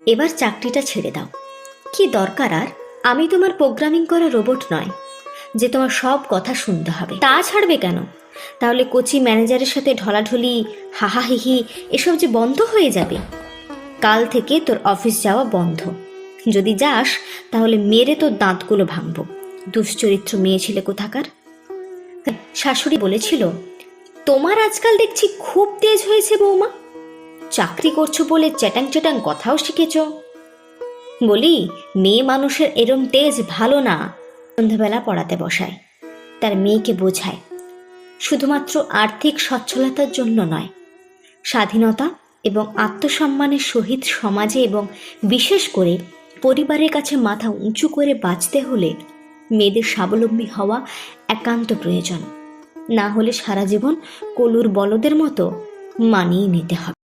এবার চাকরিটা ছেড়ে দাও। কি দরকার আর? আমি তোমার প্রোগ্রামিং করা রোবট নয় যে তোমার সব কথা শুনতে হবে। তা ছাড়বে কেন? তাহলে কোচি ম্যানেজারের সাথে ঢলাঢলি, হাহাহিহি এসব যে বন্ধ হয়ে যাবে। কাল থেকে তোর অফিস যাওয়া বন্ধ। যদি যাস তাহলে মেরে তোর দাঁতগুলো ভাঙব। দুশ্চরিত্র মেয়ে ছেলে কোথাকার। শাশুড়ি বলেছিল, তোমার আজকাল দেখছি খুব তেজ হয়েছে বৌমা। চাকরি করছো বলে চ্যাটাং চ্যাটাং কথাও শিখেছ। বলি, মেয়ে মানুষের এরম তেজ ভালো না। সন্ধ্যাবেলা পড়াতে বসায়, তার মেয়েকে বোঝায় শুধুমাত্র আর্থিক সচ্ছলতার জন্য নয়, স্বাধীনতা এবং আত্মসম্মানের সহিত সমাজে এবং বিশেষ করে পরিবারের কাছে মাথা উঁচু করে বাঁচতে হলে মেয়েদের স্বাবলম্বী হওয়া একান্ত প্রয়োজন। না হলে সারা জীবন কলুর বলদের মতো মানিয়ে নিতে হবে।